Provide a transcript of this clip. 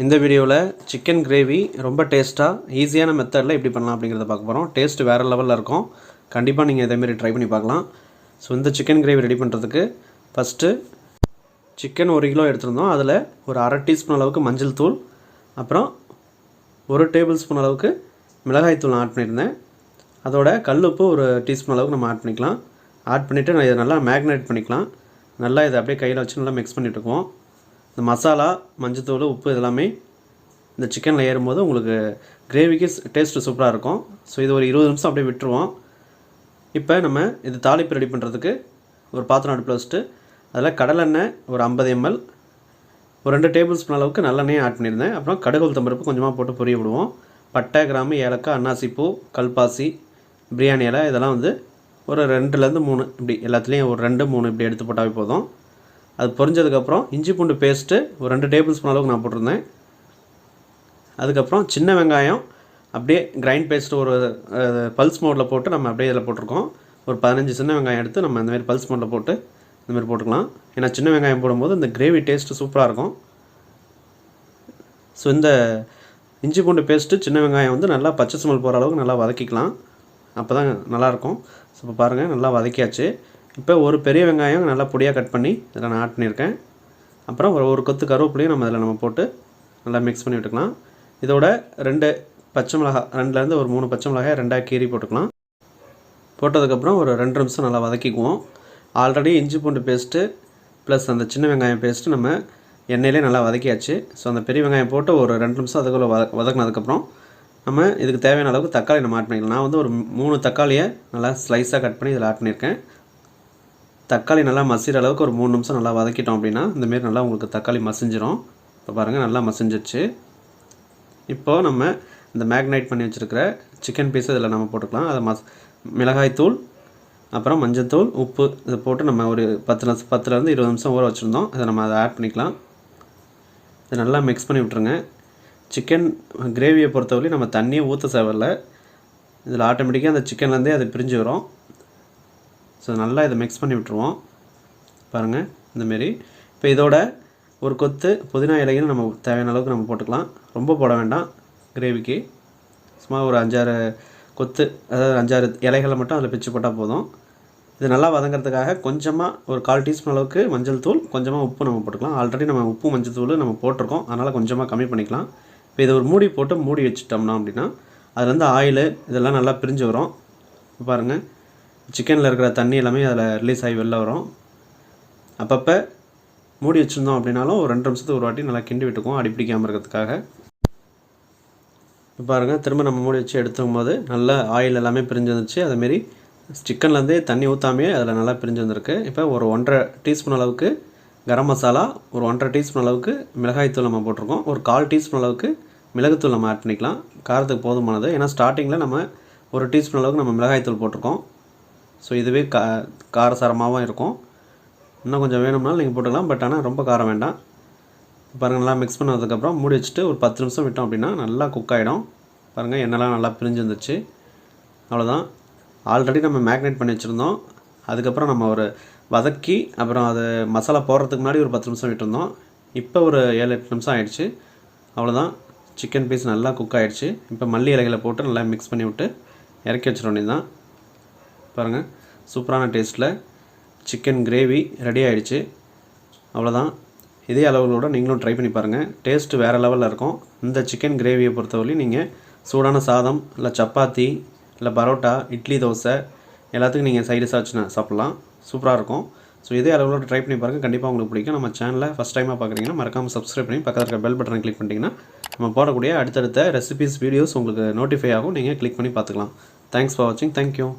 இந்த வீடியோவில் chicken gravy ரொம்ப டேஸ்ட்டாக ஈஸியான மெத்தடில் எப்படி பண்ணலாம் அப்படிங்கிறத பார்க்க போகிறோம். டேஸ்ட் வேறு லெவலில் இருக்கும். கண்டிப்பாக நீங்கள் இதேமாரி ட்ரை பண்ணி பார்க்கலாம். ஸோ இந்த சிக்கன் கிரேவி ரெடி பண்ணுறதுக்கு ஃபஸ்ட்டு சிக்கன் 1 கிலோ எடுத்துருந்தோம். அதில் ஒரு அரை டீஸ்பூன் அளவுக்கு மஞ்சள் தூள், அப்புறம் 1 டேபிள் ஸ்பூன் அளவுக்கு மிளகாய் தூள் ஆட் பண்ணியிருந்தேன். அதோட கல்லுப்பு 1 டீஸ்பூன் அளவுக்கு நம்ம ஆட் பண்ணிக்கலாம். ஆட் பண்ணிவிட்டு நான் இதை நல்லா மேக்னேட் பண்ணிக்கலாம். நல்லா இதை அப்படியே கையில் வச்சு நல்லா மிக்ஸ் பண்ணிட்டுருக்கோம். இந்த மசாலா, மஞ்சத்தூள், உப்பு இதெல்லாமே இந்த சிக்கனில் ஏறும்போது உங்களுக்கு கிரேவிக்கு டேஸ்ட்டு சூப்பராக இருக்கும். ஸோ இது ஒரு 20 நிமிஷம் அப்படியே விட்டுருவோம். இப்போ நம்ம இது தாளிப்பு ரெடி பண்ணுறதுக்கு ஒரு பாத்திரம் அடுப்பில் வச்சுட்டு அதில் கடலெண்ணெய் ஒரு 50 ml, ஒரு 2 டேபிள் ஸ்பூன் அளவுக்கு நல்லெண்ணெய் ஆட் பண்ணியிருந்தேன். அப்புறம் கடுகு உளுத்தம் பருப்பு கொஞ்சமாக போட்டு பொரிய விடுவோம். பட்டை, கிராம்பு, ஏலக்காய், அன்னாசிப்பூ, கல்பாசி, பிரியாணி இலை இதெல்லாம் வந்து ஒரு 2லேருந்து 3 இப்படி எல்லாத்துலேயும் ஒரு 2, 3 இப்படி எடுத்து போட்டாவே போதும். அது பொரிஞ்சதுக்கப்புறம் இஞ்சி பூண்டு பேஸ்ட்டு ஒரு 2 டேபிள் ஸ்பூன் அளவுக்கு நான் போட்டிருந்தேன். அதுக்கப்புறம் சின்ன வெங்காயம் அப்படியே கிரைண்ட் பேஸ்ட்டு ஒரு பல்ஸ் மோடில் போட்டு நம்ம அப்படியே இதில் போட்டிருக்கோம். ஒரு 15 சின்ன வெங்காயம் எடுத்து நம்ம இந்தமாதிரி பல்ஸ் மோடில் போட்டு இந்தமாதிரி போட்டுக்கலாம். ஏன்னா சின்ன வெங்காயம் போடும்போது இந்த கிரேவி டேஸ்ட்டு சூப்பராக இருக்கும். ஸோ இந்த இஞ்சி பூண்டு பேஸ்ட்டு, சின்ன வெங்காயம் வந்து நல்லா பச்சை ஸ்மெல் போகிற அளவுக்கு நல்லா வதக்கிக்கலாம். அப்போ தான் நல்லாயிருக்கும். ஸோ இப்போ பாருங்கள் நல்லா வதக்கியாச்சு. இப்போ ஒரு பெரிய வெங்காயம் நல்லா பொடியாக கட் பண்ணி இதில் நான் ஆட் பண்ணியிருக்கேன். அப்புறம் ஒரு கொத்து கருவேப்பிலையும் நம்ம போட்டு நல்லா மிக்ஸ் பண்ணி விட்டுக்கலாம். இதோட 2 பச்சை மிளகாய், 2லேருந்து ஒரு 3 பச்சை மிளகாய் 2ஆக கீறி போட்டுக்கலாம். போட்டதுக்கப்புறம் ஒரு 2 நிமிஷம் நல்லா வதக்கிக்குவோம். ஆல்ரெடி இஞ்சி பூண்டு பேஸ்ட்டு ப்ளஸ் அந்த சின்ன வெங்காயம் பேஸ்ட்டு நம்ம எண்ணெயிலே நல்லா வதக்கியாச்சு. ஸோ அந்த பெரிய வெங்காயம் போட்டு ஒரு 2 நிமிஷம் அதுக்குள்ளே வதக்கினதுக்கப்புறம் நம்ம இதுக்கு தேவையான அளவுக்கு தக்காளி நம்ம ஆட் பண்ணிக்கலாம். நான் வந்து ஒரு 3 தக்காளியை நல்லா ஸ்லைஸாக கட் பண்ணி இதில் ஆட் பண்ணியிருக்கேன். தக்காளி நல்லா மசிகிற அளவுக்கு ஒரு 3 நிமிஷம் நல்லா வதக்கிட்டோம் அப்படின்னா இந்தமாரி நல்லா உங்களுக்கு தக்காளி மசிஞ்சிரும். இப்போ பாருங்கள் நல்லா மசிஞ்சிருச்சு. இப்போது நம்ம இந்த மேக்னேட் பண்ணி வச்சுருக்கிற சிக்கன் பீஸை இதில் நம்ம போட்டுக்கலாம். அதை மிளகாய் தூள், அப்புறம் மஞ்சத்தூள், உப்பு இதை போட்டு நம்ம ஒரு 10லேருந்து 20 நிமிஷம் ஊற வச்சுருந்தோம். அதை நம்ம ஆட் பண்ணிக்கலாம். இதை நல்லா மிக்ஸ் பண்ணி விட்ருங்க. சிக்கன் கிரேவியை பொறுத்தவரை நம்ம தண்ணியை ஊற்ற தேவையில்லை. இதில் ஆட்டோமேட்டிக்காக அந்த சிக்கன்லேருந்தே அது பிரிஞ்சு வரும். ஸோ நல்லா இதை மிக்ஸ் பண்ணி விட்டுருவோம். பாருங்கள் இந்தமாரி. இப்போ இதோட ஒரு கொத்து புதினா இலையும் நம்ம தேவையான அளவுக்கு நம்ம போட்டுக்கலாம். ரொம்ப போட வேண்டாம் கிரேவிக்கு. சும்மா ஒரு 5-6 கொத்து, அதாவது 5-6 இலைகளை மட்டும் அதில் பிச்சு போட்டால் போதும். இது நல்லா வதங்கிறதுக்காக கொஞ்சமாக ஒரு 1/4 டீஸ்பூன் அளவுக்கு மஞ்சள் தூள், கொஞ்சமாக உப்பு நம்ம போட்டுக்கலாம். ஆல்ரெடி நம்ம உப்பு மஞ்சள் தூள் நம்ம போட்டிருக்கோம், அதனால் கொஞ்சமாக கம்மி பண்ணிக்கலாம். இப்போ இதை ஒரு மூடி போட்டு மூடி வச்சுட்டோம்னா அப்படின்னா அதுலேருந்து ஆயில் இதெல்லாம் நல்லா பிரிஞ்சு வரும். பாருங்கள் சிக்கனில் இருக்கிற தண்ணி எல்லாமே அதில் ரிலீஸ் ஆகி வெளில வரும். அப்பப்போ மூடி வச்சுருந்தோம் அப்படின்னாலும் ஒரு 2 நிமிஷத்துக்கு ஒரு வாட்டி நல்லா கிண்டி விட்டுக்குவோம், அடி பிடிக்காமல் இருக்கிறதுக்காக. இப்போ பாருங்கள் திரும்ப நம்ம மூடி வச்சு எடுத்துக்கும்போது நல்லா ஆயில் எல்லாமே பிரிஞ்சு வந்துச்சு. அதுமாரி சிக்கன்லேருந்தே தண்ணி ஊற்றாமே அதில் நல்லா பிரிஞ்சு வந்திருக்கு. இப்போ ஒரு 1.5 டீஸ்பூன் அளவுக்கு கரம் மசாலா, ஒரு 1.5 டீஸ்பூன் அளவுக்கு மிளகாய்த்தூள் நம்ம போட்டிருக்கோம். ஒரு 1/4 டீஸ்பூன் அளவுக்கு மிளகுத்தூள் நம்ம ஆட் பண்ணிக்கலாம். காரத்துக்கு போதுமானது. ஏன்னா ஸ்டார்டிங்கில் நம்ம 1 டீஸ்பூன் அளவுக்கு நம்ம மிளகாய்த்தூள் போட்டிருக்கோம். ஸோ இதுவே காரசாரமாகவும் இருக்கும். இன்னும் கொஞ்சம் வேணும்னாலும் நீங்கள் போட்டுக்கலாம், பட் ஆனால் ரொம்ப காரம் வேண்டாம். பாருங்கள் நல்லா மிக்ஸ் பண்ணதுக்கப்புறம் மூடி வச்சுட்டு ஒரு 10 நிமிஷம் விட்டோம் அப்படின்னா நல்லா குக் ஆகிடும். பாருங்கள் எண்ணெய்லாம் நல்லா பிரிஞ்சு வந்துச்சு. அவ்வளோதான். ஆல்ரெடி நம்ம மேக்னேட் பண்ணி வச்சுருந்தோம். அதுக்கப்புறம் நம்ம ஒரு வதக்கி அப்புறம் அது மசாலா போடுறதுக்கு முன்னாடி ஒரு 10 நிமிஷம் விட்டுருந்தோம். இப்போ ஒரு 7-8 நிமிஷம் ஆகிடுச்சு. அவ்வளோதான், சிக்கன் பீஸ் நல்லா குக் ஆகிடுச்சு. இப்போ மல்லி இலைகளை போட்டு நல்லா மிக்ஸ் பண்ணி விட்டு இறக்கி வச்சிட வேண்டியது. பாருங்கள் சூப்பரான டேஸ்ட்டில் சிக்கன் கிரேவி ரெடி ஆகிடுச்சு. அவ்வளோதான். இதே அளவுகளோடு நீங்களும் ட்ரை பண்ணி பாருங்கள். டேஸ்ட்டு வேறு லெவலில் இருக்கும். இந்த சிக்கன் கிரேவியை பொறுத்தவரையும் நீங்கள் சூடான சாதம், இல்லை சப்பாத்தி, இல்லை பரோட்டா, இட்லி, தோசை எல்லாத்துக்கும் நீங்கள் சைடிஷாக வச்சு சாப்பிட்லாம். சூப்பராக இருக்கும். ஸோ இதே அளவுகளோட ட்ரை பண்ணி பாருங்கள். கண்டிப்பாக உங்களுக்கு பிடிக்கும். நம்ம சேனலை ஃபஸ்ட் டைமாக பார்க்குறீங்கன்னா மறக்காமல் சப்ஸ்கிரைப் பண்ணி பக்கத்தில் இருக்க பெல் பட்டனை கிளிக் பண்ணிட்டீங்கன்னா நம்ம போடக்கூடிய அடுத்தடுத்த ரெசிபீஸ் வீடியோஸ் உங்களுக்கு நோட்டிஃபை ஆகும். நீங்கள் கிளிக் பண்ணி பார்த்துக்கலாம். தேங்க்ஸ் ஃபார் வாட்சிங். தேங்க்யூ.